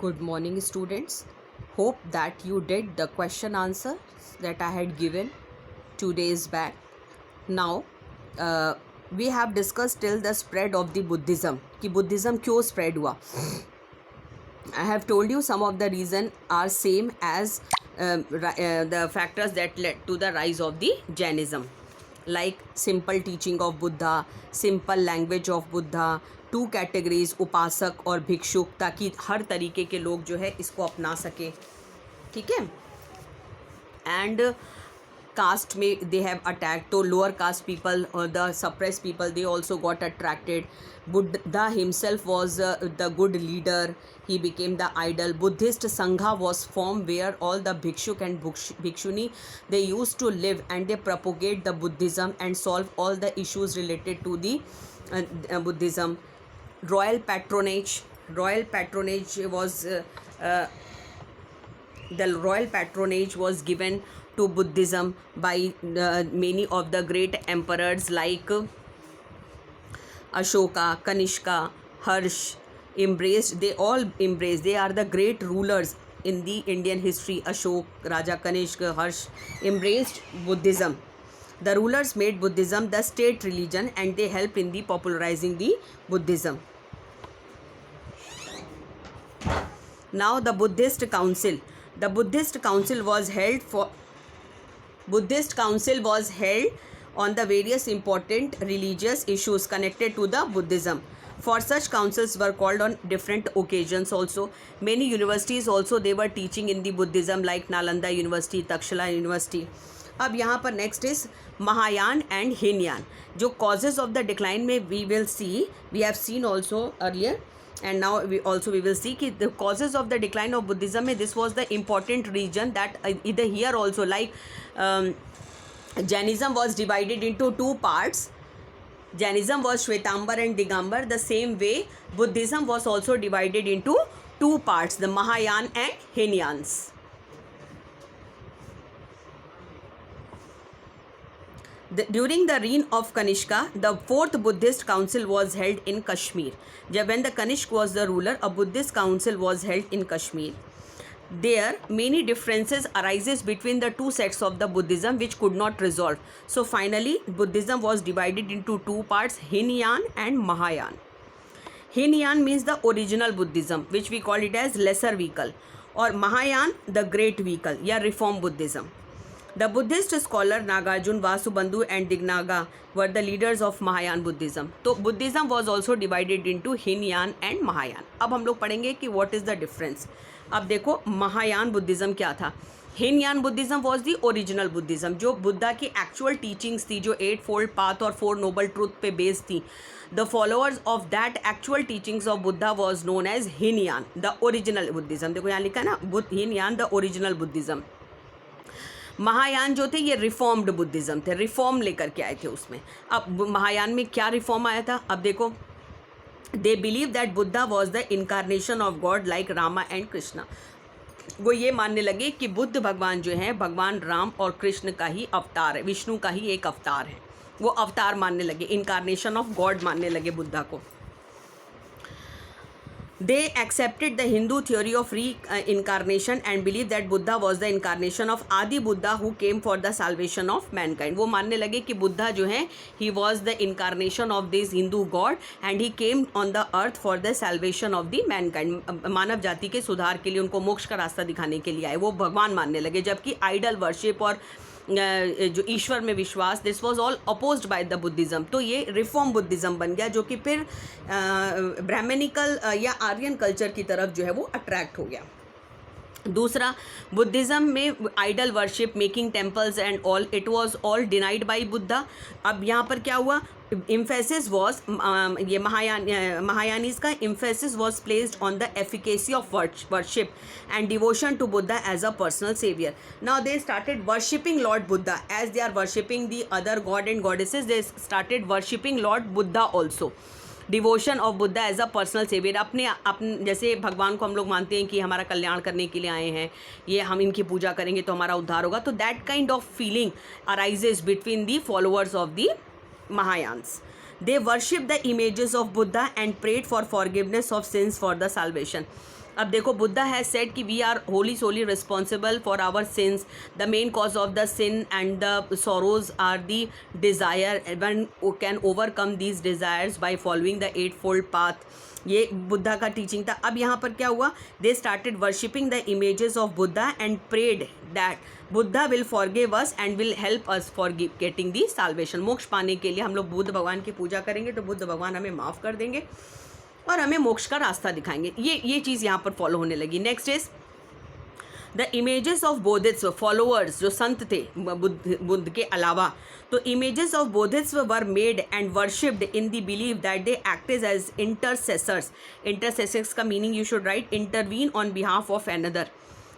Good morning, students. Hope that you did the question answer that I had given 2 days back. Now, uh, we have discussed till the spread of the Buddhism. कि Buddhism क्यों spread हुआ? I have told you some of the reason are same as the factors that led to the rise of the Jainism, like simple teaching of Buddha, simple language of Buddha, two categories उपासक और भिक्षुक, ताकि हर तरीके के लोग जो है इसको अपना सके. ठीक है. एंड caste में they have attacked, तो lower caste people or the suppressed people, they also got attracted. Buddha himself was the good leader. He became the idol. Buddhist sangha was formed where all the bhikshuk and bhikshuni, they used to live and they propagate the Buddhism and solve all the issues related to the Buddhism. Royal patronage was the royal patronage was given to Buddhism by many of the great emperors like Ashoka, Kanishka, Harsh. They are the great rulers in the Indian history. Ashok, Raja Kanishka, Harsh embraced Buddhism. The rulers made Buddhism the state religion and they helped in the popularizing the Buddhism. Now the Buddhist Council. The Buddhist Council was held on the various important religious issues connected to the Buddhism. For such councils were called on different occasions also. Many universities also they were teaching in the Buddhism like Nalanda University, Takshila University. अब यहाँ पर next is Mahayana and Hinayana. जो causes of the decline में we will see, we have seen also earlier and now we will see ki the causes of the decline of Buddhism. This was the important region that either here also like Jainism was divided into two parts. Jainism was Shwetambar and Digambar. The same way Buddhism was also divided into two parts, the Mahayana and Hinayans. During the reign of Kanishka, the fourth Buddhist council was held in Kashmir. When the Kanishk was the ruler, a Buddhist council was held in Kashmir. There, many differences arises between the two sects of the Buddhism which could not resolve. So finally, Buddhism was divided into two parts, Hinayan and Mahayana. Hinayan means the original Buddhism, which we call it as lesser vehicle, or Mahayana, the great vehicle, या reform Buddhism. The Buddhist scholar Nagarjuna, Vasubandhu and Dignaga were the leaders of Mahayana Buddhism. तो Buddhism was also divided into Hinayan and Mahayana. अब हम लोग पढ़ेंगे कि what is the difference. अब देखो Mahayana Buddhism क्या था. Hinayan Buddhism was the original Buddhism, जो बुद्धा की actual teachings थी, जो 8-fold path और 4 noble truth पे based थी. The followers of that actual teachings of Buddha was known as Hinayan, the original Buddhism. देखो यहाँ लिखा है ना, Hinayan the original Buddhism. Mahayana जो थे ये रिफॉर्म्ड बुद्धिज़्म थे, रिफॉर्म लेकर के आए थे उसमें. अब महायान में क्या रिफॉर्म आया था, अब देखो. They believe that Buddha was the incarnation of God like Rama and Krishna. वो ये मानने लगे कि बुद्ध भगवान जो हैं भगवान राम और कृष्ण का ही अवतार है, विष्णु का ही एक अवतार है. वो अवतार मानने लगे, इनकारनेशन ऑफ गॉड मानने लगे बुद्धा को. They accepted the Hindu theory of reincarnation and believed that Buddha was the incarnation of Adi Buddha who came for the salvation of mankind. वो मानने लगे कि बुद्धा जो है he was the incarnation of this Hindu god and he came on the earth for the salvation of the mankind. मानव जाति के सुधार के लिए, उनको मोक्ष का रास्ता दिखाने के लिए आए. वो भगवान मानने लगे, जबकि आइडल वर्शिप और जो ईश्वर में विश्वास, this was all opposed by the Buddhism. तो ये रिफॉर्म बुद्धिज़्म बन गया, जो कि फिर ब्राह्मणिकल या आर्यन कल्चर की तरफ जो है वो अट्रैक्ट हो गया. दूसरा, बुद्धिज़्म में idol worship, making temples and all, it was all denied by Buddha. अब यहाँ पर क्या हुआ, emphasis was ये महायानीज का emphasis was placed on the efficacy of worship and devotion to Buddha as a personal savior. Now they started worshipping Lord Buddha as they are worshipping the other god and goddesses. They started worshipping Lord Buddha also. Devotion of Buddha as a personal saviour. अपने जैसे भगवान को हम लोग मानते हैं कि हमारा कल्याण करने के लिए आए हैं, ये हम इनकी पूजा करेंगे तो हमारा उद्धार होगा. तो that kind of feeling arises between the followers of the Mahayans. They worshipped the images of Buddha and prayed for forgiveness of sins for the salvation. अब देखो बुद्धा हैज सेड कि we are wholly solely responsible for our sins, the main cause of the sin and the sorrows are the desire, one can overcome these desires by following the 8-fold path. ये बुद्धा का teaching था। अब यहाँ पर क्या हुआ, they started worshipping the images of Buddha and prayed that Buddha will forgive us and will help us for getting the salvation. मोक्ष पाने के लिए हम लोग बुद्ध भगवान की पूजा करेंगे तो बुद्ध भगवान हमें माफ़ कर देंगे और हमें मोक्ष का रास्ता दिखाएंगे। ये चीज़ यहाँ पर फॉलो होने लगी। Next is the images of Bodhisattva followers, जो संत थे बुद्ध के अलावा, तो images of Bodhisattva were made and worshipped in the believe that they acted as intercessors. Intercessors का meaning you should write intervene on behalf of another.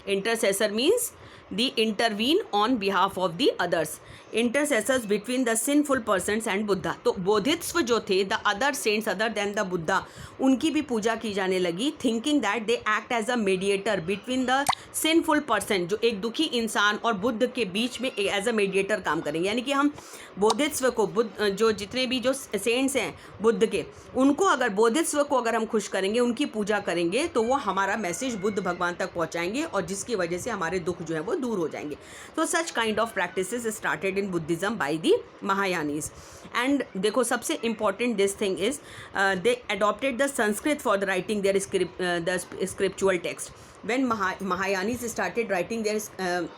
Intercessor means the intervene on behalf of the others, intercessors between the sinful persons and Buddha। तो बोधित्व जो थे the other saints other than the Buddha, उनकी भी पूजा की जाने लगी, thinking that they act as a mediator between the sinful person, जो एक दुखी इंसान और बुद्ध के बीच में एज अ मीडिएटर काम करेंगे। यानी कि हम बोधित्व को, बुद्ध जो जितने भी जो सेंट्स हैं बुद्ध के, उनको अगर बोधित्व को अगर हम खुश करेंगे, उनकी पूजा करेंगे, तो वो हमारा मैसेज बुद्ध भगवान तक पहुंचाएंगे और जिसकी वजह से हमारे दुख जो है वो दूर हो जाएंगे। तो such kind of practices started in Buddhism by the Mahayanis. And देखो सबसे important this thing is they adopted the Sanskrit for the writing their scriptural text. When Mahayanis started writing their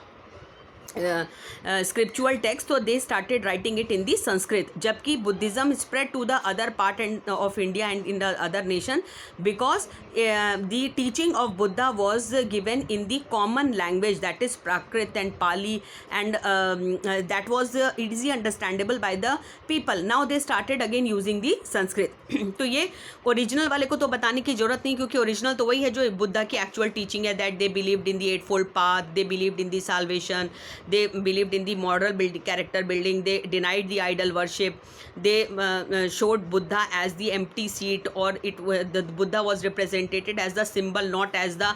scriptural text, तो they started writing it in the Sanskrit, जबकि Buddhism spread to the other part and of India and in the other nation because the teaching of Buddha was given in the common language that is Prakrit and Pali and that was easy understandable by the people. Now they started again using the Sanskrit. तो ये original वाले को तो बताने की जरूरत नहीं, क्योंकि ओरिजिनल तो वही है जो बुद्धा की एक्चुअल टीचिंग है, that they believed in the 8-fold path, they believed in the salvation, they believed in the moral building, character building, they denied the idol worship, they showed Buddha as the empty seat, or the Buddha was represented as the symbol, not as the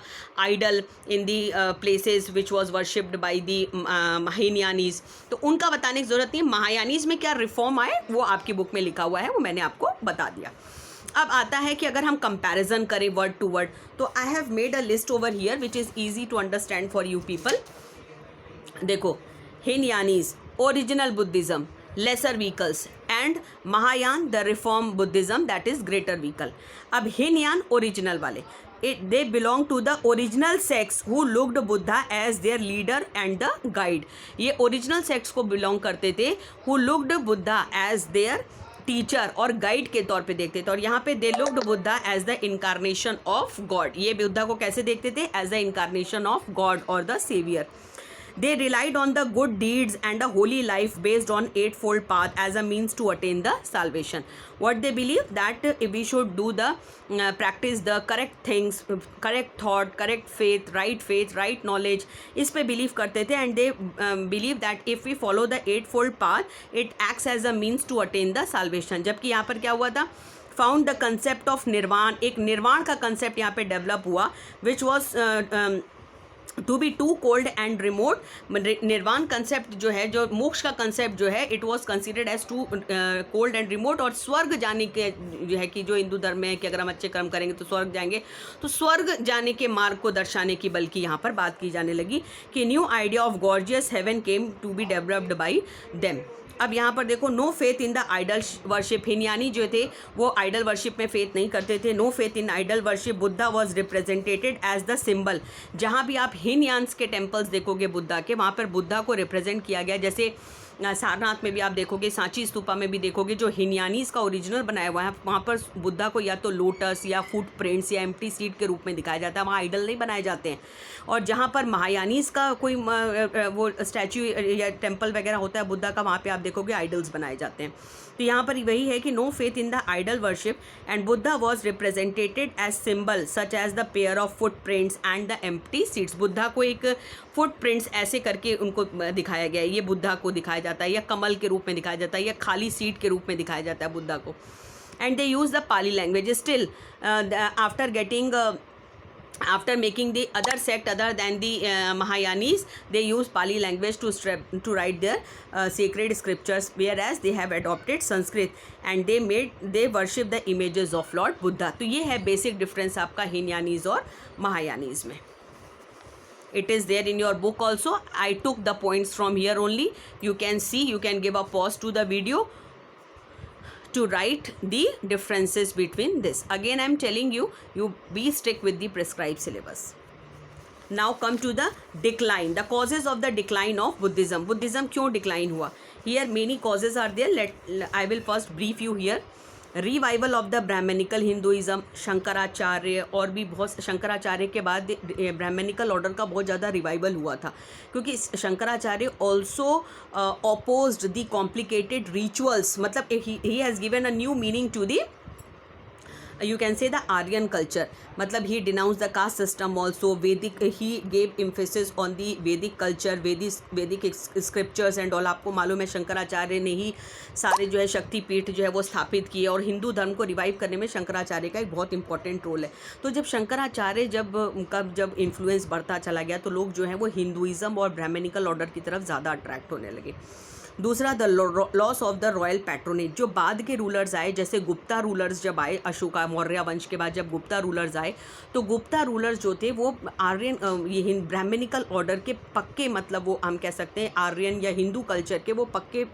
idol in the places which was worshipped by the Mahayani's। तो उनका बताने की जरूरत नहीं। महायानीज में क्या reform आए वो आपकी बुक में लिखा हुआ है, वो मैंने आपको बता दिया। अब आता है कि अगर हम कंपैरिजन करें वर्ड टू वर्ड, तो I have made a list over here which is easy to understand for you people. देखो, Hinayanis original Buddhism lesser vehicles and Mahayana the reform Buddhism that is greater vehicle. अब Hinayana original वाले, they belong to the original sects who looked Buddha as their leader and the guide। ये original sects को belong करते थे, who looked Buddha as their teacher और guide के तौर पे देखते थे। और यहाँ पे they looked Buddha as the incarnation of God. ये बुद्धा को कैसे देखते थे? As the incarnation of God और the saviour. They relied on the good deeds and a holy life based on 8-fold path as a means to attain the salvation. What they believe that we should do the practice the correct things, correct thought, correct faith, right knowledge, इस पे believe करते थे। and they believe that if we follow the 8-fold path, it acts as a means to attain the salvation। जबकि यहाँ पर क्या हुआ था? फाउंड द कंसेप्ट ऑफ निर्वाण, एक निर्वाण का कंसेप्ट यहाँ पे डेवलप हुआ, which was to be too cold and remote. Nirvana concept जो है, जो मोक्ष का कंसेप्ट जो है, it was considered as too cold and remote. और स्वर्ग जाने के जो है कि जो हिंदू धर्म में है कि अगर हम अच्छे कर्म करेंगे तो स्वर्ग जाएंगे, तो स्वर्ग जाने के मार्ग को दर्शाने की बल्कि यहाँ पर बात की जाने लगी कि new idea of gorgeous heaven came to be developed by them. अब यहाँ पर देखो, no faith in the idol worship. Hinayani जो थे वो आइडल वर्शिप में फेथ नहीं करते थे। No faith in idol worship, Buddha was represented as the symbol. जहाँ भी आप हिनयान्स के टेम्पल्स देखोगे बुद्धा के, वहाँ पर बुद्धा को रिप्रेजेंट किया गया। जैसे सारनाथ में भी आप देखोगे, सांची स्तूपा में भी देखोगे, जो हिनयानीज का ओरिजिनल बनाया हुआ है, वहाँ पर बुद्धा को या तो लोटस या फुट प्रिंट्स या एम्प्टी सीट के रूप में दिखाया जाता है, वहाँ आइडल नहीं बनाए जाते हैं। और जहाँ पर महायानीज का कोई वो स्टैचू या टेम्पल वगैरह होता है बुद्धा का, वहाँ पे आप देखोगे आइडल्स बनाए जाते हैं। तो यहाँ पर वही है कि no faith in the idol worship and Buddha was represented as symbol such as the pair of footprints and the empty seats. Buddha को एक फुट प्रिंट्स ऐसे करके उनको दिखाया गया है, ये बुद्धा को दिखाया जाता है, या कमल के रूप में दिखाया जाता है, या खाली सीट के रूप में दिखाया जाता है बुद्धा को। And they use the Pali language. Still after getting after making the other sect other than the Mahayanis, they use Pali language to write their sacred scriptures, whereas they have adopted Sanskrit and they worship the images of Lord Buddha. तो ये है basic difference आपका Hinayanis और Mahayanis में. It is there in your book also. I took the points from here only. You can see, you can give a pause to the video to write the differences between this. Again, I am telling you, you be strict with the prescribed syllabus. Now come to the decline, the causes of the decline of Buddhism. Buddhism क्यों decline हुआ? Here many causes are there. I will first brief you here. Revival of the Brahmanical Hinduism, Shankaracharya और भी बहुत, शंकराचार्य के बाद Brahminical order का बहुत ज़्यादा रिवाइवल हुआ था, क्योंकि Shankaracharya also opposed the complicated rituals, मतलब he has given a new meaning to the, you can say, the Aryan culture. मतलब he denounced the caste system also. Vedic, he gave emphasis on the Vedic culture, Vedic scriptures and all. आपको मालूम है शंकराचार्य ने ही सारे जो है शक्तिपीठ जो है वो स्थापित किए, और हिंदू धर्म को रिवाइव करने में शंकराचार्य का एक बहुत इंपॉर्टेंट रोल है. तो जब शंकराचार्य जब इन्फ्लुएंस बढ़ता चला गया, तो लोग जो है वो हिंदुइज़म और ब्राह्मणिकल ऑर्डर की तरफ ज़्यादा अट्रैक्ट होने लगे. दूसरा, the loss of the royal patronage. जो बाद के रूलर्स आए, जैसे गुप्ता रूलर्स जब आए, अशोका मौर्य वंश के बाद जब गुप्ता रूलर्स आए, तो गुप्ता रूलर्स जो थे वो आर्यन, ये ब्राह्मणिकल ऑर्डर के पक्के, मतलब वो हम कह सकते हैं आर्यन या हिंदू कल्चर के वो पक्के,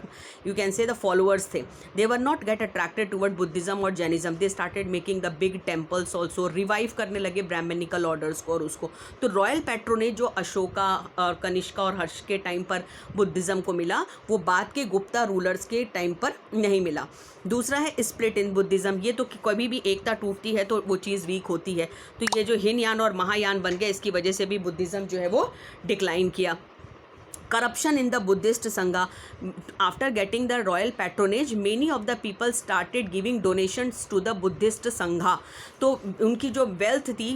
you can say, the followers थे. They were not get attracted toward Buddhism और Jainism. They started making the big temples also, revive करने लगे ब्राह्मणिकल ऑर्डर्स को और उसको. तो रॉयल पैट्रोनेज जो अशोका और कनिष्का और हर्ष के टाइम पर बुद्धिज्म को मिला, वो बाद के गुप्ता रूलर्स के टाइम पर नहीं मिला. दूसरा है स्प्लिट इन बुद्धिज्म. ये तो कभी भी एकता टूटती है तो वो चीज़ वीक होती है. तो ये जो हिनयान और महायान बन गए, इसकी वजह से भी बुद्धिज्म जो है वो डिक्लाइन किया. Corruption in the Buddhist Sangha. After getting the royal patronage, many of the people started giving donations to the Buddhist Sangha. तो उनकी जो wealth थी,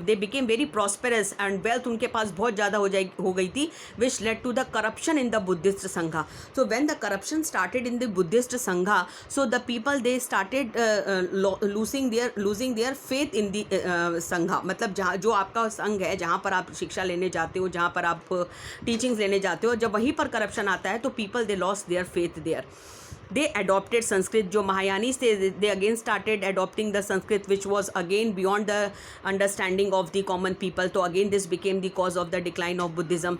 they became very prosperous and wealth उनके पास बहुत ज़्यादा हो गई थी, which led to the corruption in the Buddhist Sangha. So when the corruption started in the Buddhist Sangha, so the people they started losing their faith in the Sangha. मतलब जहाँ जो आपका संघ है, जहाँ पर आप शिक्षा लेने जाते हो, जहाँ पर आप टीचिंग्स लेने जाते हो, जब वहीं पर करप्शन आता है तो people they lost their faith there. They adopted Sanskrit. जो महायानीज थे, they again started adopting the Sanskrit which was again beyond the understanding of the common people. तो again this became the cause of the decline of Buddhism.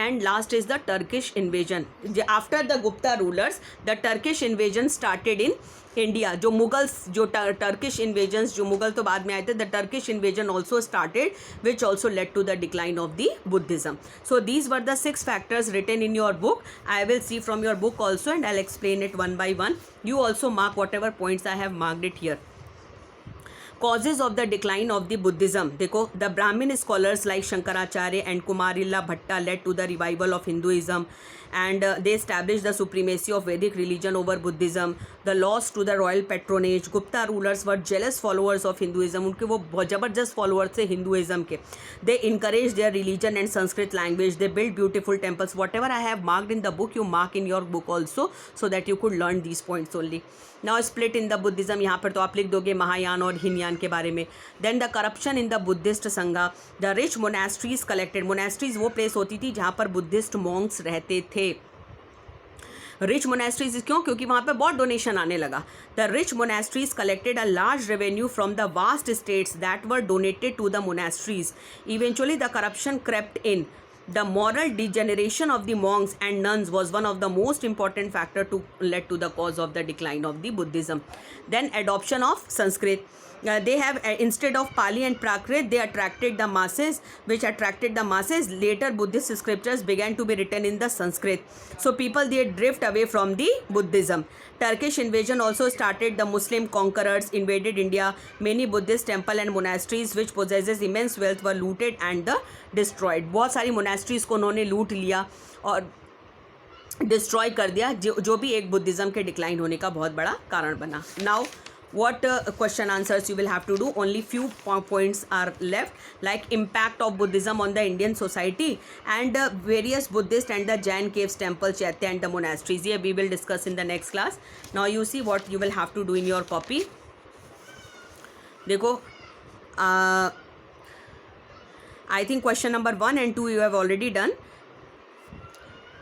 And last is the Turkish invasion. After the Gupta rulers, the Turkish invasion started in India. जो Mughals, जो Turkish invasions, जो मुगल तो बाद में आए थे, the Turkish invasion also started, which also led to the decline of the Buddhism. So these were the 6 factors written in your book. I will see from your book also and I'll explain it one by one. You also mark whatever points I have marked it here. Causes of the decline of the Buddhism. देखो, the Brahmin scholars like Shankaracharya and Kumarilla Bhatta led to the revival of Hinduism, and they established the supremacy of Vedic religion over Buddhism. The loss to the royal patronage. Gupta rulers were jealous followers of Hinduism. उनके वो बहुत ज़बरदस्त followers थे Hinduism के. They encouraged their religion and Sanskrit language. They built beautiful temples. Whatever I have marked in the book, you mark in your book also, so that you could learn these points only. Now split in the Buddhism. यहाँ पर तो आप लिख दोगे महायान और हिनयान के बारे में. Then the corruption in the Buddhist Sangha. The rich monasteries collected. Monasteries वो प्लेस होती थी जहाँ पर बुद्धिस्ट मॉन्क्स रहते थे. रिच मोनेस्ट्रीज क्यों? क्योंकि वहाँ पे बहुत डोनेशन आने लगा. The rich monasteries collected a large revenue from the vast states that were donated to the monasteries. Eventually the corruption crept in. The moral degeneration of the monks and nuns was one of the most important factor to led to the cause of the decline of the Buddhism. Then adoption of Sanskrit. They have instead of Pali and Prakrit, they attracted the masses, which attracted the masses. Later Buddhist scriptures began to be written in the Sanskrit. So people they drift away from the Buddhism. Turkish invasion also started. The Muslim conquerors invaded India. Many Buddhist temple and monasteries which possesses immense wealth were looted and destroyed. बहुत सारी monasteries को उन्होंने लूट लिया और destroy कर दिया, जो भी एक बुद्धिज़्म के डिक्लाइन होने का बहुत बड़ा कारण बना. Now what question answers you will have to do. Only few points are left, like impact of Buddhism on the Indian society and various Buddhist and the Jain caves, temple, chaitya and the monasteries. Here we will discuss in the next class. Now you see what you will have to do in your copy. देखो I think question number 1 and 2 you have already done.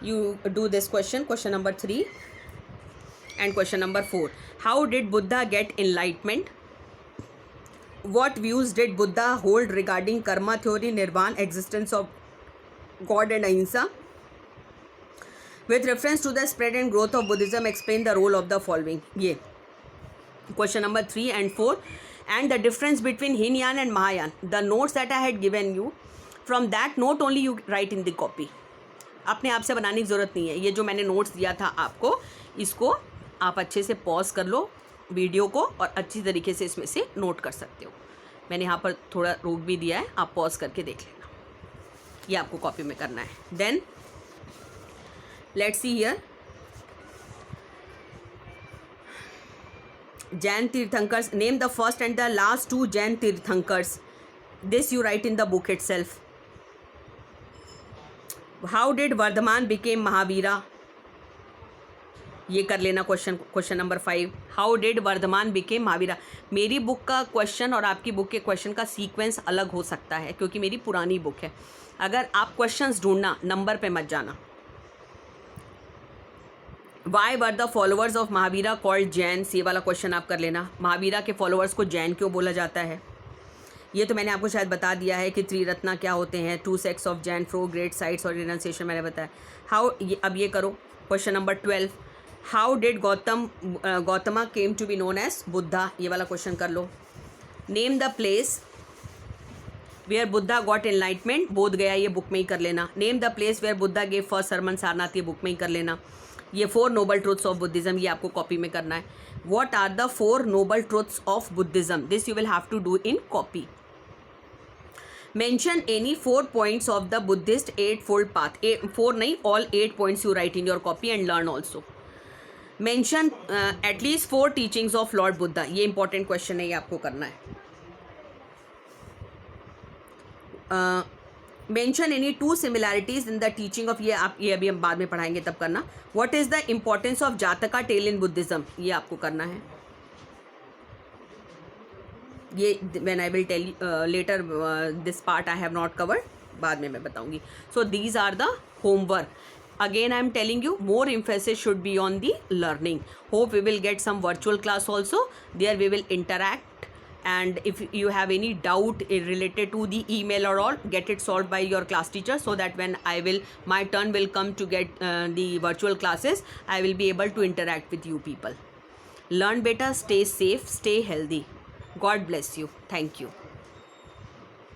You do this question number 3 and question number 4. How did Buddha get enlightenment? What views did Buddha hold regarding karma theory, nirvana, existence of God and ahimsa? With reference to the spread and growth of Buddhism, explain the role of the following. ये question number 3 and 4. And the difference between Hinayana and Mahayana. The notes that I had given you, from that note only you write in the copy. अपने आप से बनाने की ज़रूरत नहीं है. ये जो मैंने नोट्स दिया था आपको, इसको आप अच्छे से पॉज कर लो वीडियो को और अच्छी तरीके से इसमें से नोट कर सकते हो. मैंने यहाँ पर थोड़ा रोक भी दिया है, आप पॉज करके देख लेना. ये आपको कॉपी में करना है. Then let's see here. Jain Tirthankars. Name the first and the last 2 Jain Tirthankars. This you write in the book itself. How did Vardhaman became Mahavira? ये कर लेना question number 5. How did Vardhaman became Mahavira. मेरी book का question और आपकी book के question का sequence अलग हो सकता है क्योंकि मेरी पुरानी बुक है. अगर आप क्वेश्चंस ढूंढना, नंबर पे मत जाना. Why were the followers of Mahavira called Jain. ये वाला क्वेश्चन आप कर लेना. महावीरा के फॉलोअर्स को जैन क्यों बोला जाता है? ये तो मैंने आपको शायद बता दिया है कि त्रिरत्ना क्या होते हैं. 2 sects of Jain, 4 great sights और रिनाउंसिएशन मैंने बताया. अब ये करो question number 12. How did Gautama came to be known as Buddha. ये वाला क्वेश्चन कर लो. Name the place where Buddha got enlightenment. Bodh Gaya, ये बुक में ही कर लेना. Name the place where Buddha gave first sermon Sarnath. ये बुक में ही कर लेना. ये 4 नोबल ट्रुथ्स ऑफ बुद्धिज्म, ये आपको कॉपी में करना है. What are the 4 noble truths of Buddhism. This you will have to do in copy. Mention any 4 points of the Buddhist 8-fold path. 4 नहीं, all 8 points you write in your copy and learn also. Mention at least 4 teachings of Lord Buddha. ये important question है, ये आपको करना है. Mention any 2 similarities in the teaching of. ये अभी हम बाद में पढ़ाएंगे, तब करना. What is the importance of Jataka tale in Buddhism. ये आपको करना है. ये when I will tell later this part I have not covered, बाद में मैं बताऊंगी. So these are the homework. Again, I am telling you, more emphasis should be on the learning. Hope we will get some virtual class also. There we will interact, and if you have any doubt related to the email or all, get it solved by your class teacher, so that when my turn will come to get the virtual classes, I will be able to interact with you people. Learn better, stay safe, stay healthy. God bless you. Thank you.